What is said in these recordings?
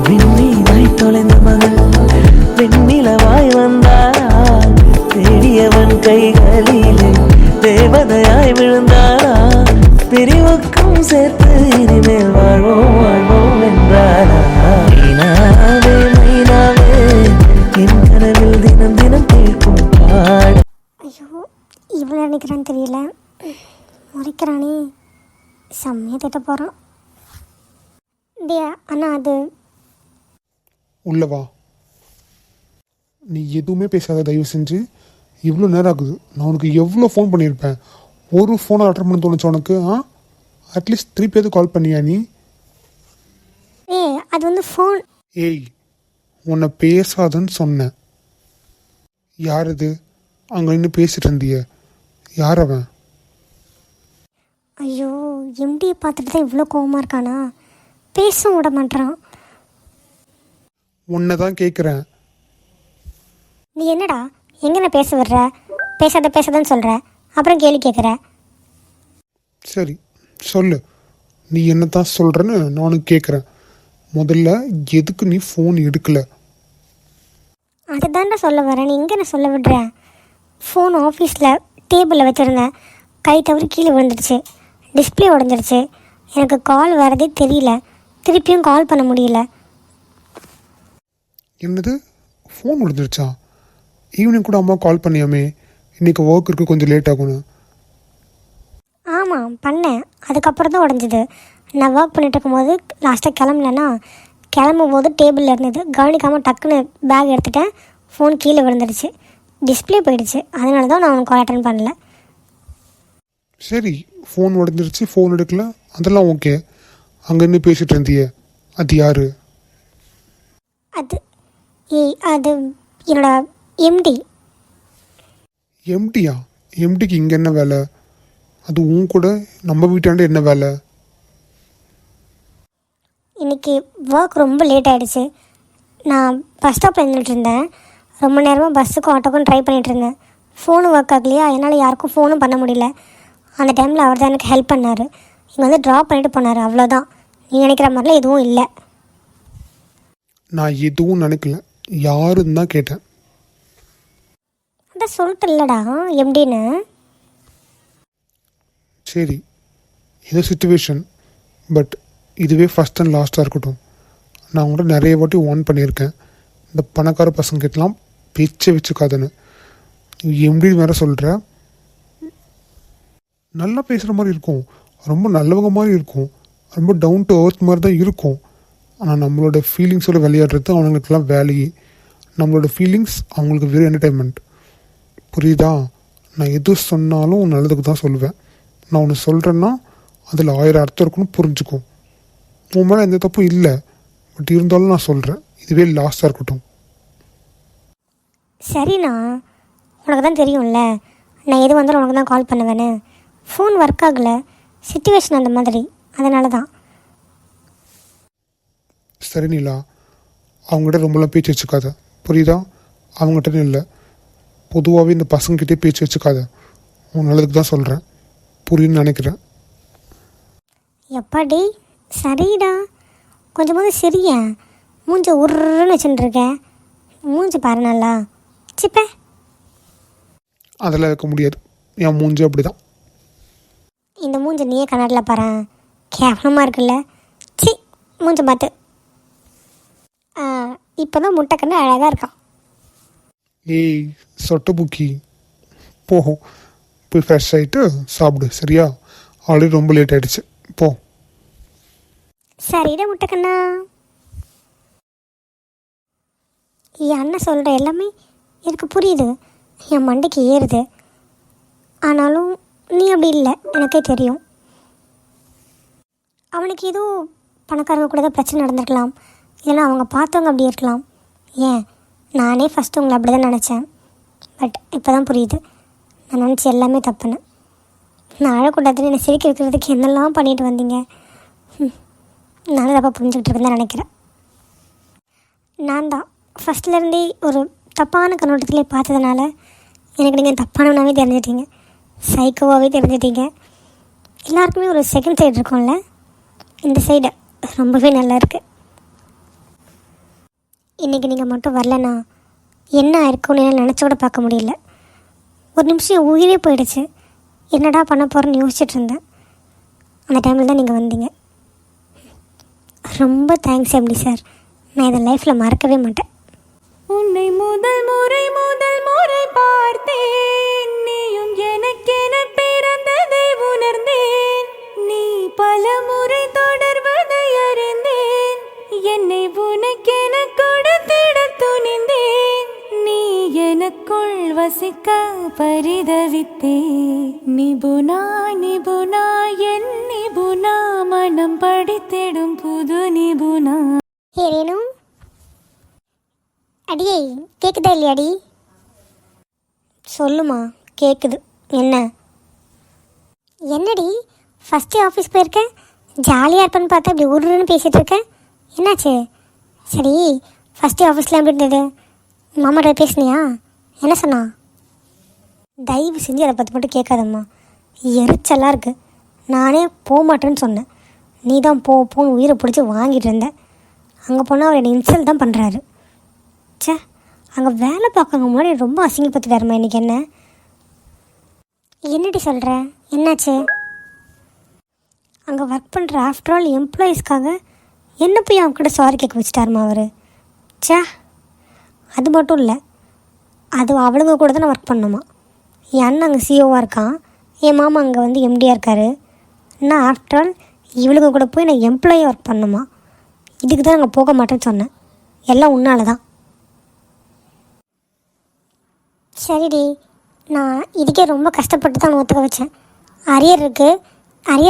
விண்மீனாய் தொலைந்த மகள் வெண்ணிலவாய் வந்தாள். தேடியவன் கைகளிலே தேவதையாய் விழுந்தாளா. பிரிவுக்கும் சேர்த்து இனிமேல் வாழ்வோம் வாழ்வோம் என்றாரா. மைனாவே மைனாவே என் கனவில் தினம் தினம் கேட்கும் பாட. ஐயோ, இவ்வளோ நினைக்கிறான்னு தெரியல. முறைக்கிறானே, செம்மையாக திட்ட போகிறான். அண்ணா அது உள்ளவா, நீ எதுவுமே பேசாத தயவு செஞ்சு. இவ்வளோ நேரம் ஆகுது. நான் உனக்கு எவ்வளோ ஃபோன் பண்ணியிருப்பேன். ஒரு ஃபோனை அட்டன் பண்ண தோணுச்சு உனக்கு? அட்லீஸ்ட் 3 பேருக்கு கால் பண்ணியா நீ? அது வந்து ஃபோன். ஏய், உன்னை பேசாதன்னு சொன்னேன். யார் இது? அங்கே நின்று பேசிட்டு இருந்திய, யார் அவன்? ஐயோ, எம்டியை பார்த்துட்டு தான் இவ்வளோ கோவமாக இருக்கானா? பேசவும் விட மாட்டான். உன்னை தான் கேட்குறேன். நீ என்னடா எங்கே பேச விடுற? பேசாதன்னு சொல்கிற, அப்புறம் கேள்வி கேட்குற. சரி சொல்லு, நீ என்ன தான் சொல்கிறேன்னு நானும் கேட்குறேன். முதல்ல எதுக்கு நீ ஃபோன் எடுக்கலை? அதுதான்டா சொல்ல வரேன். நீ எங்கே நான் சொல்ல விடுறேன்? ஃபோன் ஆஃபீஸில் டேபிளில் வச்சுருந்தேன். கை தவறி கீழே விழுந்துருச்சு. டிஸ்பிளே உடஞ்சிருச்சு. எனக்கு கால் வரதே தெரியல. திருப்பியும் கால் பண்ண முடியல. என்னது, ஃபோன் உடஞ்சிருச்சா? ஈவினிங் கூட அம்மா கால் பண்ணியாமே, இன்றைக்கி ஒர்க் இருக்குது கொஞ்சம் லேட் ஆகணும். ஆமாம் பண்ணேன், அதுக்கப்புறம் தான் உடஞ்சிது. நான் ஒர்க் பண்ணிகிட்டு இருக்கும்போது லாஸ்ட்டாக கிளம்புனேன்னா, கிளம்பும் போது டேபிளில் இருந்தது. கவனிக்காமல் டக்குன்னு பேக் எடுத்துட்டேன். ஃபோன் கீழே விழுந்துருச்சு. டிஸ்பிளே போயிடுச்சு. அதனால தான் நான் உனக்கு கால் அட்டன் பண்ணல. சரி, ஃபோன் உடஞ்சிருச்சு, ஃபோன் எடுக்கல, அதெல்லாம் ஓகே. அங்கே நின்று பேசிகிட்டு இருந்தியே, அது யார்? அது என்னோட எம்டி. எம்டியா? எம்டிக்கு இங்கே என்ன வேலை? அது உன் கூட நம்ம வீட்டாண்டு என்ன வேலை? இன்றைக்கி ஒர்க் ரொம்ப லேட் ஆகிடுச்சு. நான் பஸ் ஸ்டாப்பில் நின்றுட்டு இருந்தேன். ரொம்ப நேரமாக பஸ்ஸுக்கும் ஆட்டோக்கும் ட்ரை பண்ணிகிட்டு இருந்தேன். ஃபோனும் ஒர்க் ஆகலையா, என்னால் யாருக்கும் ஃபோனும் பண்ண முடியல. அந்த டைமில் அவர் தான் எனக்கு ஹெல்ப் பண்ணார். இங்கே வந்து ட்ராப் பண்ணிவிட்டு போனார், அவ்வளோதான். நீ நினைக்கிற மாதிரிலாம் எதுவும் இல்லை. நான் எதுவும் நினைக்கல, யாருன்னு தான் கேட்டேன். அதான் சொல்லிட்டு இல்லைடா எப்படின்னு. சரி, இது சுச்சுவேஷன். பட் இதுவே ஃபஸ்ட் அண்ட் லாஸ்ட்டாக இருக்கட்டும். நான் கூட நிறைய வாட்டி வார்ன் பண்ணியிருக்கேன், இந்த பணக்கார பசங்கிட்டலாம் பேச்சே வச்சுக்காதுன்னு. எப்படின்னு வேறு சொல்கிற. நல்லா பேசுகிற மாதிரி இருக்கும், ரொம்ப நல்லவங்க மாதிரி இருக்கும், ரொம்ப டவுன் டு எர்த் மாதிரி தான் இருக்கும். ஆனால் நம்மளோட ஃபீலிங்ஸோட விளையாடுறது அவங்களுக்கெல்லாம் வேலையே. நம்மளோட ஃபீலிங்ஸ் அவங்களுக்கு வெறும் என்டர்டைன்மெண்ட். புரியுதா? நான் எது சொன்னாலும் நல்லதுக்கு தான் சொல்லுவேன். நான் ஒன்று சொல்கிறேன்னா அதில் 1000 அர்த்தம் இருக்குன்னு புரிஞ்சுக்கும். உன் மேலே எந்த தப்பும் இல்லை, பட் இருந்தாலும் நான் சொல்கிறேன், இதுவே லாஸ்ட்டாக இருக்கட்டும். சரிண்ணா, உனக்கு தான் தெரியும்ல நான் எது வந்தாலும் உனக்கு தான் கால் பண்ணுவேன்னு. ஃபோன் ஒர்க் ஆகலை, சிச்சுவேஷன் அந்த மாதிரி, அதனால தான். சரி நீலா, அவங்ககிட்ட ரொம்பலாம் பேச்சு வச்சுக்காத, புரியுதா? அவங்ககிட்ட இல்லை, பொதுவாகவே இந்த பசங்ககிட்டே பேச்சு வச்சுக்காத. உன் நல்லதுக்கு தான் சொல்கிறேன், புரியுன்னு நினைக்கிறேன். எப்பாடி சரிடா, கொஞ்சமாவது சிரிய. மூஞ்ச உருன்னு வச்சுட்டுருக்கேன். மூஞ்சி பாரு நல்லா. சிப்ப அதெல்லாம் வைக்க முடியாது, என் மூஞ்சி அப்படி தான். இந்த மூஞ்ச நீயே கண்ணாடில் பாரு, கேவலமாக இருக்குல்ல. சி, மூஞ்ச பார்த்து. இப்போ தான் முட்டை கண்ணு அழகாக இருக்கான். ஏய் சொட்டை புக்கி, போய் ஃப்ரெஷ் ஆகிட்டு சாப்பிடு, சரியா? ஆல்ரெடி ரொம்ப லேட் ஆகிடுச்சு, போ. சரிடா முட்டைக்கண்ணா. என் அண்ணன் சொல்கிற எல்லாமே எனக்கு புரியுது, என் மண்டைக்கு ஏறுது. ஆனாலும் நீ அப்படி இல்லை, எனக்கே தெரியும். அவனுக்கு ஏதோ பணக்காரங்க கூட தான் பிரச்சனை நடந்திருக்கலாம், இல்லைன்னா அவங்க பார்த்தவங்க அப்படி இருக்கலாம். ஏன் நானே ஃபஸ்ட்டு உங்களை அப்படி தான் நினச்சேன். பட் இப்போ தான் புரியுது, நான் நினச்சி எல்லாமே தப்புன்னு. நான் அழக்கூடாதுன்னு என்னை சிரிக்க வைக்கிறதுக்கு என்னெல்லாம் பண்ணிட்டு வந்தீங்க. நானும் தப்பாக புரிஞ்சுக்கிட்டு இருக்குன்னு தான் நினைக்கிறேன். நான் தான் ஃபஸ்ட்லேருந்தே ஒரு தப்பான கண்ணோட்டத்திலே பார்த்ததுனால எனக்கு நீங்கள் தப்பானவனாகவே தெரிஞ்சிட்டீங்க, சைக்கோவாகவே தெரிஞ்சிட்டீங்க. எல்லாருக்குமே ஒரு செகண்ட் சைடு இருக்கும்ல, இந்த சைடு ரொம்பவே நல்லா இருக்குது. இன்றைக்கி நீங்கள் மட்டும் வரலண்ணா என்ன ஆயிருக்கும்னு என்னால் நினச்ச கூட பார்க்க முடியல. ஒரு நிமிஷம் என் உயிரே போயிடுச்சு. என்னடா பண்ண போகிறேன்னு யோசிச்சுட்டு இருந்தேன். அந்த டைமில் தான் நீங்கள் வந்தீங்க. ரொம்ப தேங்க்ஸ் எம்டி சார். நான் இதை லைஃப்பில் மறக்கவே மாட்டேன். உன்னை முதல் முறை பார்த்தேன், நீயும் எனக்கென பிறந்ததை உணர்ந்தேன். நீ பல முறை தொடர்வதை அறிந்தேன், என்னை உனக்கென கொடுத்திட துணிந்தேன். நீ எனக்குள் வசிக்க பரிதவித்தேன். நிபுணா நிபுணா என் நிபுணா, மனம் படித்திடும் புது நிபுணா. ஹே ரேணு, அடியே கேட்குதா இல்லையாடி? சொல்லுமா. கேட்குது. என்னடி ஃபஸ்ட்டு ஆஃபீஸ் போயிருக்கேன், ஜாலியாக இருப்பேன்னு பார்த்தா இப்படி உருன்னு பேசிகிட்டு இருக்கேன். என்னாச்சு? சரி, ஃபஸ்ட்டு ஆஃபீஸில் எப்படி இருந்தது? மாமாட்ட பேசுனியா? என்ன சொன்னா? தயவு செஞ்சு அதை பற்றி மட்டும் கேட்காதம்மா, எரிச்சலாக இருக்குது. நானே போக மாட்டேன்னு சொன்னேன், நீ தான் போன்னு உயிரை பிடிச்சி வாங்கிட்டு இருந்த. அங்கே போனால் அவர் என்னை இன்சல்ட் தான் பண்ணுறாரு. சே, அங்கே வேலை பார்க்கறவங்க முன்னாடி ரொம்ப அசிங்கப்பட்டு வேறுமா இன்றைக்கி. என்னடி சொல்கிற? என்னாச்சு? அங்கே ஒர்க் பண்ணுற ஆஃப்டர் ஆல் எம்ப்ளாயீஸ்க்காக என்ன போய் அவங்கக்கிட்ட சாரி கேட்க வச்சுட்டாருமா அவர். சே, அது மட்டும் இல்லை, அது அவளுங்க கூட தான் நான் ஒர்க் பண்ணணுமா. என் அண்ணன் அங்கே சிஓவாக இருக்கான், என் மாமா அங்கே வந்து எம்டியாக இருக்கார். நான் ஆஃப்டர் ஆல் இவளுங்க கூட போய் நான் எம்ப்ளாயி ஒர்க் பண்ணணுமா. இதுக்கு தான் நாங்கள் போக மாட்டேன்னு சொன்னேன். எல்லாம் உன்னால தான். சரிடி, நான் இதுக்கே ரொம்ப கஷ்டப்பட்டு தான் ஒத்துக்க வச்சேன். அரியர்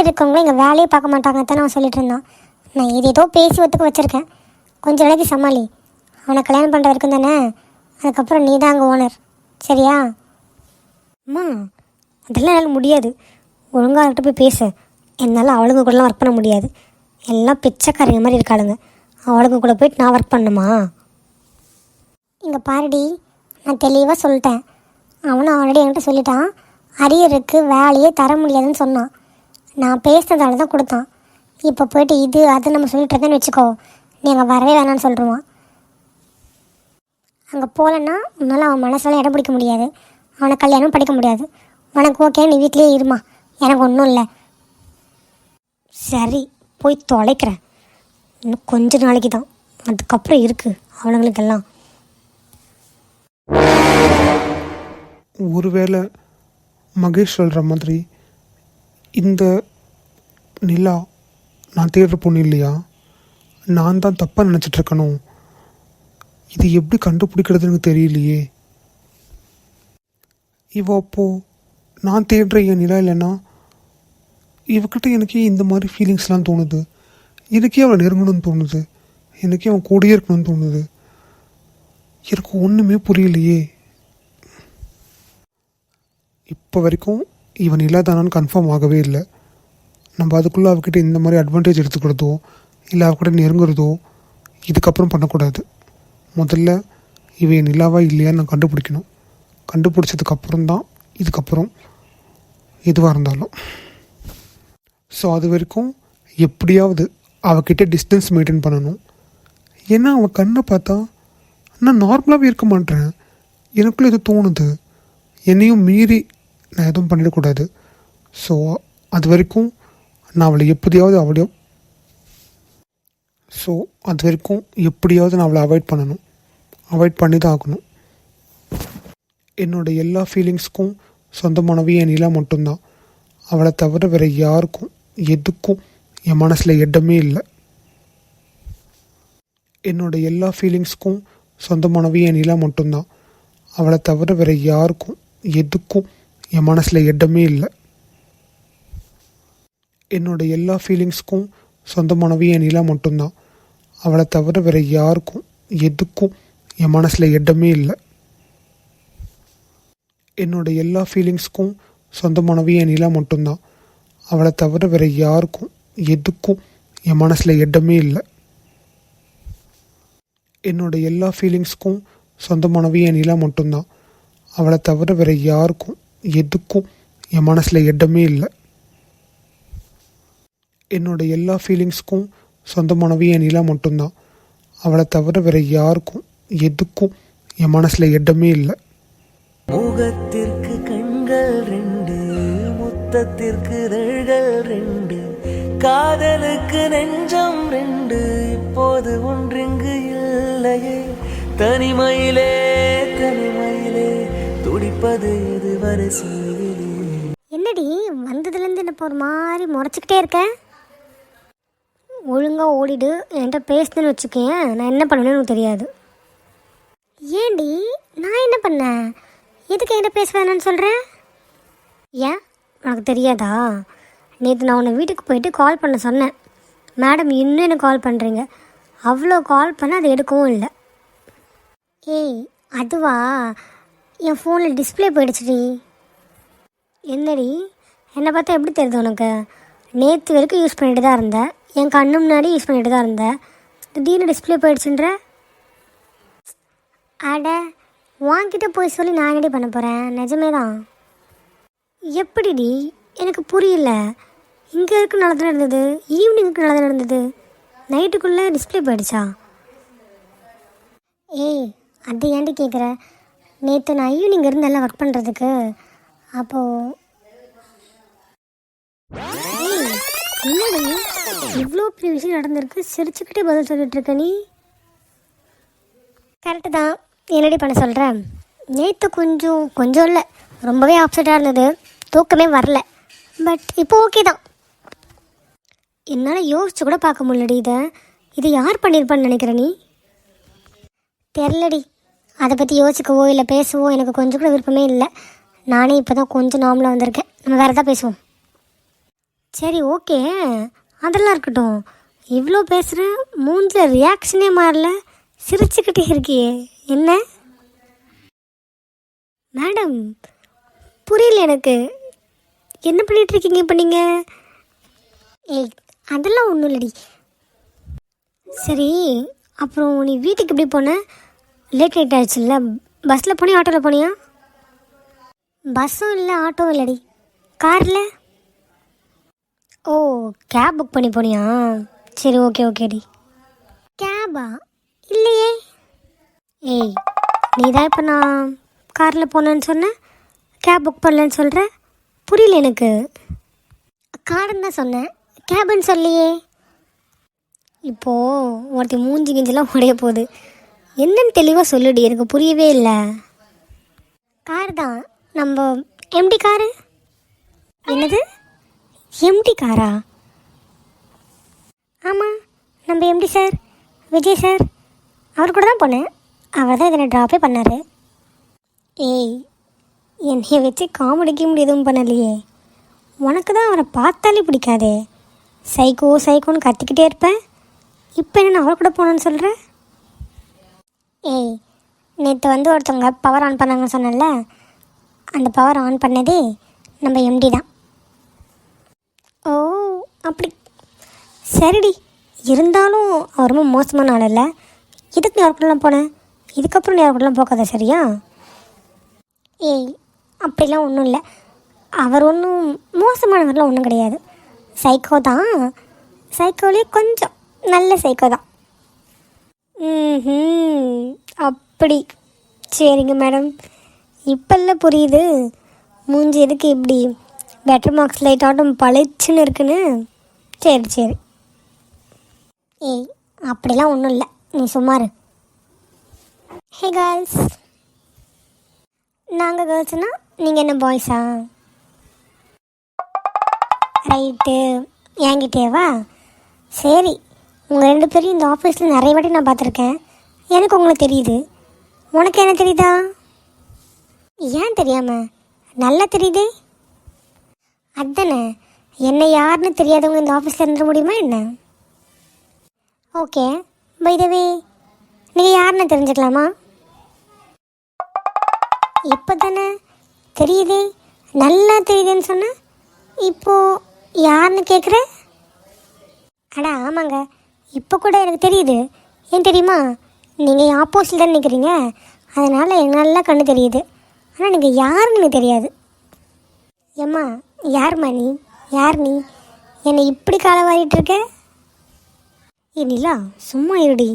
இருக்கவங்களும் இங்கே வேலையே பார்க்க மாட்டாங்க தான் நான் சொல்லிட்டு இருந்தான். நான் இது ஏதோ பேசி ஒத்துக்க வச்சுருக்கேன். கொஞ்சம் நாளைக்கு சமாளி. அவனை கல்யாணம் பண்ணுற வரைக்கும் தானே, அதுக்கப்புறம் நீ தான் அங்கே ஓனர். சரியா? அம்மா, அதெல்லாம் என்னால் முடியாது. ஒழுங்காக அவர்கிட்ட போய் பேச. என்னால் அவளுங்க கூடலாம் ஒர்க் பண்ண முடியாது. எல்லாம் பிச்சைக்காரங்க மாதிரி இருக்காளுங்க. அவளுங்க கூட போயிட்டு நான் ஒர்க் பண்ணணுமா? இங்கே பாருடி, நான் தெளிவாக சொல்லிட்டேன். அவனும் ஆல்ரெடி என்கிட்ட சொல்லிட்டான், அரியருக்கு வேலையே தர முடியாதுன்னு சொன்னான். நான் பேசுனதால தான் கொடுத்தான். இப்போ போயிட்டு இது அது நம்ம சொல்லிட்டு இருந்தேன்னு வச்சுக்கோ, நீ அங்கே வரவே வேணான்னு சொல்லிடுவான். அங்கே போகலன்னா உன்னால் அவன் மனசால இடம் பிடிக்க முடியாது, அவனை கல்யாணம் படிக்க முடியாது. உனக்கு ஓகே, நீ வீட்லேயே இருமா, எனக்கு ஒன்றும் இல்லை. சரி, போய் தொலைக்கிறேன். இன்னும் கொஞ்ச நாளைக்கு தான், அதுக்கப்புறம் இருக்குது அவனுங்களுக்கெல்லாம். ஒருவேளை மகேஷ் சொல்கிற மாதிரி இந்த நிலா நான் தேடுற பொண்ணு இல்லையா? நான் தான் தப்பாக நினச்சிட்ருக்கணும். இது எப்படி கண்டுபிடிக்கிறதுன்னு தெரியலையே. இவ அப்போது நான் தேடுற என் நிலா இல்லைன்னா இவக்கிட்ட எனக்கே இந்த மாதிரி ஃபீலிங்ஸ்லாம் தோணுது. எனக்கே அவளை நெருங்கணும்னு தோணுது, எனக்கே அவன் கூடயே இருக்கணும்னு தோணுது. எனக்கு ஒன்றுமே புரியலையே. இப்போ வரைக்கும் இவன் இல்லாதானான்னு கன்ஃபார்ம் ஆகவே இல்லை. நம்ம அதுக்குள்ளே அவகிட்ட இந்த மாதிரி அட்வான்டேஜ் எடுத்துக்கிறதோ இல்லை அவகிட்ட நெருங்குறதோ இதுக்கப்புறம் பண்ணக்கூடாது. முதல்ல இவன் நிலாவா இல்லையான்னு நான் கண்டுபிடிக்கணும். கண்டுபிடிச்சதுக்கப்புறம் தான் இதுக்கப்புறம் எதுவாக இருந்தாலும். ஸோ அது வரைக்கும் எப்படியாவது அவகிட்ட டிஸ்டன்ஸ் மெயின்டைன் பண்ணணும். ஏன்னா அவன் கண்ணை பார்த்தா நான் நார்மலாகவே இருக்க மாட்டேன். எனக்குள்ளே எது தோணுது, என்னையும் மீறி நான் எதுவும் பண்ணிடக்கூடாது. ஸோ அது வரைக்கும் நான் அவளை எப்படியாவது நான் அவளை அவாய்ட் பண்ணணும். அவாய்ட் பண்ணி தான் ஆகணும். என்னோடய எல்லா ஃபீலிங்ஸ்க்கும் சொந்தமானவே என் நிலா மட்டும்தான். அவளை தவிர வேறு யாருக்கும் எதுக்கும் என் மனசில் இடமே இல்லை. என்னோடய எல்லா ஃபீலிங்ஸ்க்கும் சொந்தமானவே என் நிலா மட்டும்தான். அவளை தவிர வேறு யாருக்கும் எதுக்கும் என் மனசில் இடமே இல்லை. என்னோடய எல்லா ஃபீலிங்ஸ்க்கும் சொந்தமானவே என் நிலா மட்டும்தான். அவளை தவிர வேறு யாருக்கும் எதுக்கும் என் மனசில் இடமே இல்லை. என்னோடய எல்லா ஃபீலிங்ஸ்க்கும் சொந்தமானவே என் நிலா மட்டும்தான். அவளை தவிர வேறு யாருக்கும் எதுக்கும் என் மனசில் இடமே இல்லை. என்னோடய எல்லா ஃபீலிங்ஸ்க்கும் சொந்தமானவே என் நிலா மட்டும்தான். அவளை தவிர வேறு யாருக்கும் எதுக்கும் என் மனசில் இடமே இல்லை. என்னோடய எல்லா ஃபீலிங்ஸ்க்கும் சொந்தமானவே என் நிலா மட்டும்தான். அவளை தவிர வேற யாருக்கும் எதுக்கும் என் மனசில் இடமே இல்லை. முகத்திற்கு கண்கள் ரெண்டு, முத்தத்திற்கு இதழ்கள் ரெண்டு, காதலுக்கு நெஞ்சம் ரெண்டு, இப்போது ஒன்றிங்கு இல்லையே. தனிமையிலே தனிமையிலே துடிப்பது இதுவரை சொல்லிலே. என்னடி வந்ததுலேருந்து என்ன ஒரு மாதிரி முறைச்சிக்கிட்டே இருக்கேன். ஒழுங்காக ஓடிடு, என்கிட்ட பேசுதுன்னு வச்சுக்கேன், நான் என்ன பண்ணுவேன்னு எனக்கு தெரியாது. ஏண்டி நான் என்ன பண்ணேன்? எதுக்கு என்கிட்ட பேச வேணான்னு சொல்கிறேன்? ஏன் உனக்கு தெரியாதா? நேற்று நான் உன்னை வீட்டுக்கு போயிட்டு கால் பண்ண சொன்னேன். மேடம் இன்னும் எனக்கு கால் பண்ணுறீங்க. அவ்வளோ கால் பண்ண அதை எடுக்கவும் இல்லை. ஏய் அதுவா, என் ஃபோனில் டிஸ்பிளே போயிடுச்சுடி. என்னடி என்னை பார்த்தா எப்படி தெரியுது உனக்கு? நேற்று வரைக்கும் யூஸ் பண்ணிட்டு தான் இருந்தேன், என் கண்ணு முன்னாடி யூஸ் பண்ணிட்டு தான் இருந்தேன். திடீர்னு டிஸ்பிளே போயிடுச்சுன்ற. அட வாங்கிட்ட போய் சொல்லி நான் என்னடி பண்ண போகிறேன்? நிஜமே தான். எப்படிடி எனக்கு புரியல. இங்கே இருக்க நல்லா தானே இருந்தது, ஈவினிங்க்கு நல்லா தானே இருந்தது, நைட்டுக்குள்ளே டிஸ்பிளே போயிடுச்சா? ஏய் அது ஏன்டி கேட்குற? நேற்று நான் ஈவினிங் இருந்து எல்லாம் ஒர்க் பண்ணுறதுக்கு. அப்போது என்னடி இவ்வளோ பெரிய விஷயம் நடந்திருக்கு, சிரிச்சுக்கிட்டே பதில் சொல்லிட்டு இருக்க நீ? கரெக்டு தான். என்னடி பண்ண சொல்கிறேன்? நேற்று கொஞ்சம் இல்லை, ரொம்பவே ஆப்செட்டாக இருந்தது, தூக்கமே வரல. பட் இப்போ ஓகே தான். என்னால் யோசிச்சு கூட பார்க்க முடியலடி. இது யார் பண்ணியிருப்பான்னு நினைக்கிற நீ? தெரிலடி, அதை பற்றி யோசிக்கவோ இல்லை பேசவோ எனக்கு கொஞ்சம் கூட விருப்பமே இல்லை. நானே இப்போ தான் கொஞ்சம் நார்மலாக வந்திருக்கேன். நம்ம வேறு எதாவது பேசுவோம். சரி ஓகே, அதெல்லாம் இருக்கட்டும். இவ்வளோ பேசுகிறேன், மூஞ்சில் ரியாக்ஷனே மாறல, சிரிச்சுக்கிட்டே இருக்கியே, என்ன மேடம்? புரியல எனக்கு. என்ன பண்ணிகிட்ருக்கீங்க இப்போ நீங்கள்? ஏய் அதெல்லாம் ஒன்றும் இல்லடி. சரி அப்புறம் நீ வீட்டுக்கு எப்படி போன? லேட் நைட் ஆயிடுச்சுல்ல, பஸ்ஸில் போனியா ஆட்டோவில் போனியா? பஸ்ஸும் இல்லை ஆட்டோவும் இல்லடி, காரில். ஓ கேப் புக் பண்ணி போனியா? சரி ஓகே ஓகேடி. கேபா? இல்லையே. ஏய் நீ தான் இப்போ நான் காரில் போனேன்னு சொன்னேன், கேப் புக் பண்ணலன்னு சொல்கிற. புரியல எனக்கு. காருன்னு தான் சொன்னேன், கேபுன்னு சொல்லியே. இப்போது ஒருத்தி மூஞ்சி கிஞ்செல்லாம் உடைய போகுது. என்னன்னு தெளிவாக சொல்லுடி, எனக்கு புரியவே இல்லை. கார் தான், நம்ம எம்டி காரு. என்னது எம்டி காரா? ஆமாம், நம்ம எம்டி சார், விஜய் சார், அவர் கூட தான் போனேன். அவர் தான் இதனை ட்ராப்பே பண்ணார். ஏய் என்னைய வச்சு காமெடிக்க முடியும் எதுவும் பண்ணலையே. உனக்கு தான் அவரை பார்த்தாலே பிடிக்காதே, சைக்கோ சைக்கோன்னு கத்திக்கிட்டே இருப்பேன். இப்போ என்ன அவர் கூட போனேன்னு சொல்கிற? ஏய் நேற்று ஒருத்தவங்க பவர் ஆன் பண்ணாங்கன்னு சொன்னல, அந்த பவர் ஆன் பண்ணதே நம்ம எம்டி தான். ஓ அப்படி சரிடி. இருந்தாலும் அவர் ரொம்ப மோசமான ஆள் இல்லை. இதுக்கு நீ அவர் கூடலாம் போனேன், இதுக்கப்புறம் நீ அவர் கூடலாம் போகாத சரியா? ஏய் அப்படிலாம் ஒன்றும் இல்லை, அவர் ஒன்றும் மோசமானவரெலாம் ஒன்றும் கிடையாது. சைக்கோ தான், சைக்கோலேயே கொஞ்சம் நல்ல சைக்கோ தான். அப்படி சரிங்க மேடம், இப்போல்லாம் புரியுது மூஞ்சி எதுக்கு இப்படி பெட்டர் மார்க்ஸ் லைட் ஆட்டம் பளிச்சுன்னு இருக்குன்னு. சரி சரி. ஏய் அப்படிலாம் ஒன்றும் இல்லை, நீ சும்மாரு. ஹே கேர்ள்ஸ், நாங்கள் கேர்ள்ஸ்னால் நீங்கள் என்ன பாய்ஸா? ரைட்டு, என்கிட்டேவா? சரி, உங்கள் 2 பேரையும் இந்த ஆஃபீஸில் நிறைய வாட்டி நான் பார்த்துருக்கேன். எனக்கு உங்களுக்கு தெரியுது, உனக்கு என்ன தெரியுதா? ஏன் தெரியாமல்? நல்லா தெரியுதே. அதானே, என்ன யாருன்னு தெரியாதவங்க இந்த ஆஃபீஸில் இருந்துட முடியுமா என்ன? ஓகே, பை த வே நீங்கள் யாருன்னு தெரிஞ்சுக்கலாமா? இப்போ தானே தெரியுதே, நல்லா தெரியுதுன்னு சொன்ன, இப்போது யாருன்னு கேட்குற? அடா ஆமாங்க, இப்போ கூட எனக்கு தெரியுது. ஏன் தெரியுமா? நீங்கள் ஆப்போசிட் தான் நிற்கிறீங்க, அதனால் எனக்கு நல்லா கண்ணு தெரியுது. ஆனால் நீங்கள் யாருன்னு எனக்கு தெரியாது. ஏம்மா யாரும்மா நீ? யார் நீ? என்னை இப்படி காலை வாரிட்டு இருக்க? ஏ நிலா சும்மா இருடி.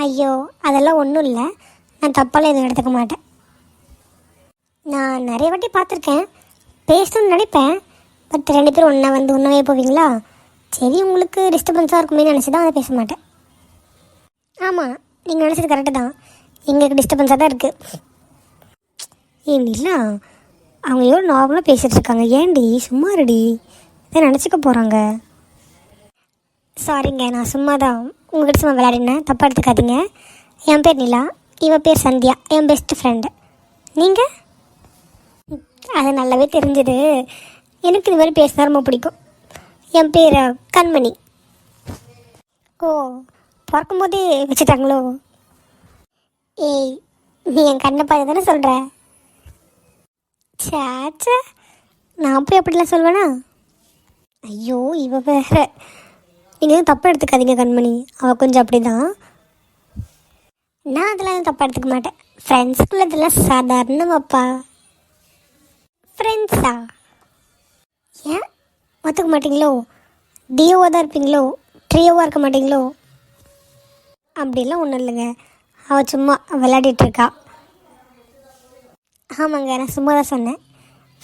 ஐயோ அதெல்லாம் ஒன்றும் இல்லை, நான் தப்பாலாம் எதுவும் எடுத்துக்க மாட்டேன். நான் நிறைய வாட்டி பார்த்துருக்கேன், பேசணும்னு நினைப்பேன். பட் 2 பேரும் ஒன்றா வந்து ஒன்றாவே போவீங்களா, சரி உங்களுக்கு டிஸ்டர்பன்ஸாக இருக்குமே நினச்சி தான் அதை பேச மாட்டேன். ஆமாம், நீங்கள் நினச்சது கரெக்டு தான், எங்களுக்கு டிஸ்டர்பன்ஸாக தான் இருக்குது. ஏன் இல்லை, அவங்க எவ்வளோ நார்மலாக பேசிகிட்டு இருக்காங்க, ஏன்டி சும்மா ரெடி இதை நினச்சிக்க போகிறாங்க. சாரிங்க, நான் சும்மா தான் உங்கள்கிட்ட சும்மா விளையாடினேன், தப்பாக எடுத்துக்காதீங்க. என் பேர் நிலா, இவ பேர் சந்தியா, என் பெஸ்ட் ஃப்ரெண்டு. நீங்கள்? அது நல்லாவே தெரிஞ்சது, எனக்கு இது மாதிரி பேசினா ரொம்ப பிடிக்கும். என் பேர் கண்மணி. ஓ, பிறக்கும் போதே வச்சுட்டாங்களோ? ஏய், நீ என் கண்ணை பார்த்து தானே சொல்கிற? சேச்சா, நான் போய் அப்படிலாம் சொல்வேனா? ஐயோ இவ வேற, நீங்கள் எதுவும் தப்பாக எடுத்துக்காதீங்க கண்மணி, அவள் கொஞ்சம் அப்படி தான். நான் அதெல்லாம் எதுவும் தப்பாக எடுத்துக்க மாட்டேன், ஃப்ரெண்ட்ஸுக்குள்ள இதெல்லாம் சாதாரணமாப்பா. ஃப்ரெண்ட்ஸா? ஏன் ஒத்துக்க மாட்டிங்களோ? டியோவாக தான் இருப்பீங்களோ? ட்ரியோவாக இருக்க மாட்டிங்களோ? அப்படிலாம் ஒன்றும் இல்லைங்க, அவள் சும்மா விளையாடிட்டுருக்கா. ஆமாங்க, நான் சும்மா தான் சொன்னேன்,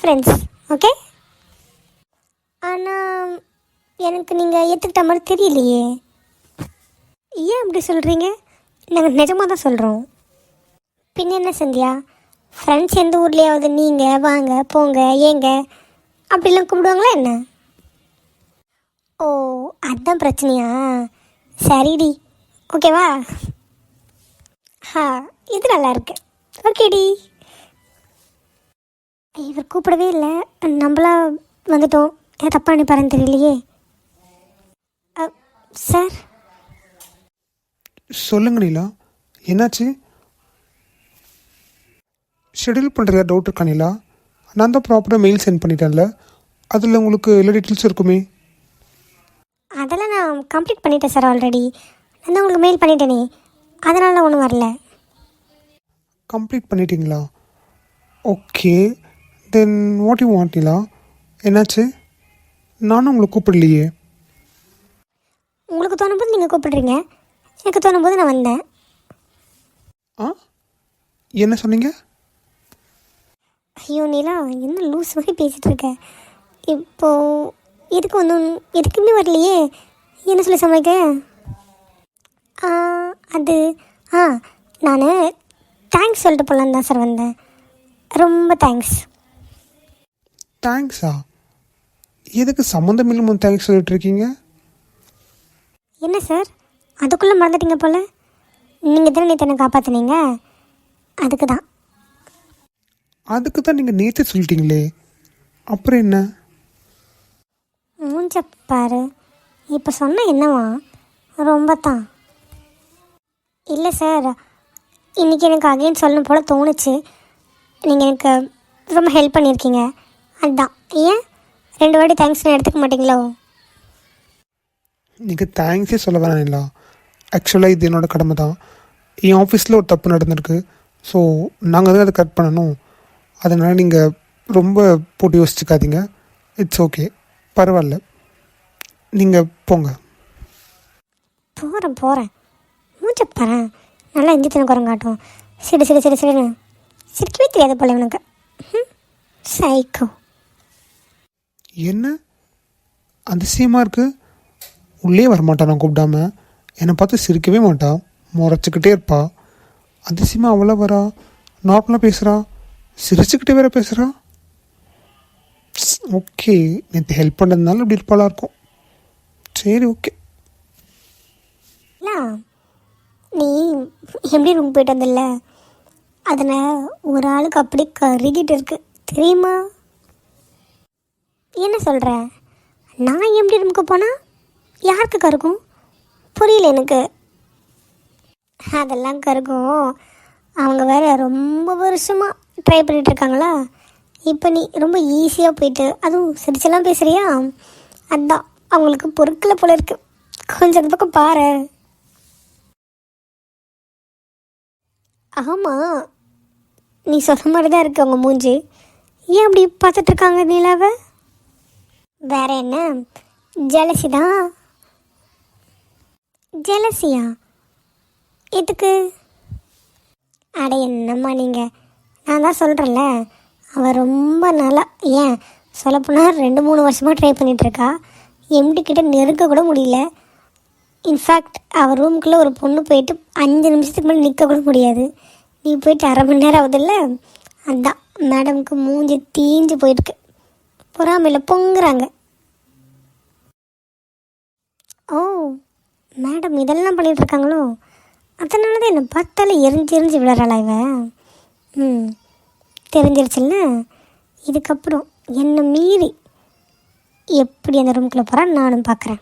ஃப்ரெண்ட்ஸ். ஓகே. ஆனால் எனக்கு நீங்கள் ஏற்றுக்கிட்ட மாதிரி தெரியலையே, ஏன் அப்படி சொல்கிறீங்க? நாங்கள் நிஜமாக தான் சொல்கிறோம். பின்ன என்ன சந்தியா, ஃப்ரெண்ட்ஸ் எந்த ஊர்லேயாவது நீங்கள் வாங்க போங்க ஏங்க அப்படிலாம் கூப்பிடுவாங்களா என்ன? ஓ, அதுதான் பிரச்சனையா? சரிடி, ஓகேவா? இது நல்லா இருக்கு, ஓகேடி. இவர் கூப்பிடவே இல்லை, நம்மளா வந்துட்டோம், ஏன் தப்பாக நினைப்பாருன்னு தெரியலையே. சார் சொல்லுங்க நிலா, என்னாச்சு? ஷெடியூல் பண்ணுறதா டவுட் இருக்கா நிலா? நான் தான் ப்ராப்பராக மெயில் சென்ட் பண்ணிட்டேன்ல, அதில் உங்களுக்கு எல்லா டீட்டெயில்ஸ் இருக்குமே. அதெல்லாம் நான் கம்ப்ளீட் பண்ணிட்டேன் சார் ஆல்ரெடி, நான் தான் உங்களுக்கு மெயில் பண்ணிட்டேனே, அதனால ஒன்றும் வரல. கம்ப்ளீட் பண்ணிட்டீங்களா? Okay, then what you want Nila? என்னாச்சு? நானும் உங்களை கூப்பிடலையே. உங்களுக்கு தோணும்போது நீங்கள் கூப்பிடுறீங்க, எனக்கு தோணும்போது நான் வந்தேன். ஆ, என்ன சொன்னீங்க? ஐயோ நீலா, என்ன லூஸ் மாதிரி பேசிகிட்டு இருக்க? இப்போது எதுக்கு ஒன்றும் எதுக்குமே வரலையே, என்ன சொல்லி சமைக்க? அது நான் தேங்க்ஸ் சொல்லிட்டு போகலான்னு தான் சார் வந்தேன். ரொம்ப தேங்க்ஸ். தேங்க்ஸா? எதுக்கு சம்மந்தம் இல்லாமல் தேங்க்ஸ் சொல்லிட்டு இருக்கீங்க? என்ன சார், அதுக்குள்ளே மறந்துட்டீங்க போல்? நீங்கள் தானே நேற்று என்னை காப்பாற்றினீங்க, அதுக்கு தான். அதுக்கு தான் நீங்கள் நேற்று சொல்லிட்டீங்களே, அப்புறம் என்ன? மூஞ்ச பாரு, இப்போ சொன்ன என்னவா? ரொம்ப தான். இல்லை சார், இன்றைக்கி எனக்கு அகைன் சொல்லணும் போல் தோணுச்சு. நீங்கள் எனக்கு ரொம்ப ஹெல்ப் பண்ணியிருக்கீங்க, அதுதான். ஏன் 2 வாட்டி தேங்க்ஸ்னு எடுத்துக்க மாட்டிங்களோ? நீங்கள் தேங்க்ஸே சொல்ல வேணாம் இல்லை, ஆக்சுவலாக இது என்னோடய கடமை தான். என் ஆஃபீஸில் ஒரு தப்பு நடந்திருக்கு, ஸோ நாங்கள் தான் அதை கட் பண்ணணும். அதனால் நீங்கள் ரொம்ப போட்டு யோசிச்சுக்காதீங்க, இட்ஸ் ஓகே, பரவாயில்ல, நீங்கள் போங்க. போகிறேன் மூஞ்ச பாரு, நல்லா இஞ்சி தின குரங்காட்டும், சிரின்னு சிரிக்கவே தெரியாது போல உனக்கு. சைக்கோ. என்ன அதிசயமாக இருக்குது? உள்ளே வரமாட்டான், நான் கூப்பிடாம என்னை பார்த்து சிரிக்கவே மாட்டான், முறைச்சிக்கிட்டே இருப்பா. அதிசயமாக அவ்வளோ வரா, நார்மலாக பேசுகிறா, சிரிச்சுக்கிட்டே வேற பேசுகிறா. ஓகே, நேற்று ஹெல்ப் பண்ணுறதுனால இப்படி இருப்பாளா இருக்கும். சரி, ஓகே. நீ எப்படி ரூம் போயிட்டு வந்தில்ல, அதில் ஒரு ஆளுக்கு அப்படி கருகிட்டு இருக்கு தெரியுமா? என்ன சொல்கிற? நான் எப்படி ரூமுக்கு போனால் யாருக்கு கருக்கும்? புரியல எனக்கு. அதெல்லாம் கருக்கும், அவங்க வேறு ரொம்ப வருஷமாக ட்ரை பண்ணிகிட்ருக்காங்களா. இப்போ நீ ரொம்ப ஈஸியாக போயிட்டு அதுவும் சிரிச்செல்லாம் பேசுகிறியா, அதுதான் அவங்களுக்கு பொருட்களை போல இருக்கு. கொஞ்சம் அந்த பக்கம் பாரு. ஆமாம், நீ சொன்ன மாதிரி தான் இருக்கு அவங்க மூஞ்சி. ஏன் அப்படி பார்த்துட்ருக்காங்க நிலாவை? வேற என்ன, ஜெலசி தான். ஜெலசியா? எதுக்கு? அட என்னம்மா நீங்கள், நான் தான் சொல்கிறேன்ல, அவள் ரொம்ப நாளாக, ஏன் சொல்லப்போனால் 2-3 வருஷமாக ட்ரை பண்ணிகிட்ருக்கா. எம்டி கிட்ட நெருங்க கூட முடியல. இன்ஃபேக்ட் அவள் ரூமுக்குள்ளே ஒரு பொண்ணு போயிட்டு 5 நிமிஷத்துக்கு மேலே நிற்க கூட முடியாது. நீ போயிட்டு 1/2 மணி நேரம் ஆகுதுல்ல, அதான் மேடம்க்கு மூஞ்சி தீஞ்சு போயிருக்கு. பொறாமையில் பொங்குறாங்க. ஓ, மேடம் இதெல்லாம் பண்ணிகிட்ருக்காங்களோ? அதனால தான் என்னை பார்த்தாலே எரிஞ்சு விளையாடலா இவன். தெரிஞ்சிருச்சுல்ல, இதுக்கப்புறம் என்னை மீறி எப்படி அந்த ரூம்குள்ளே போகிறான்னு நானும் பார்க்குறேன்.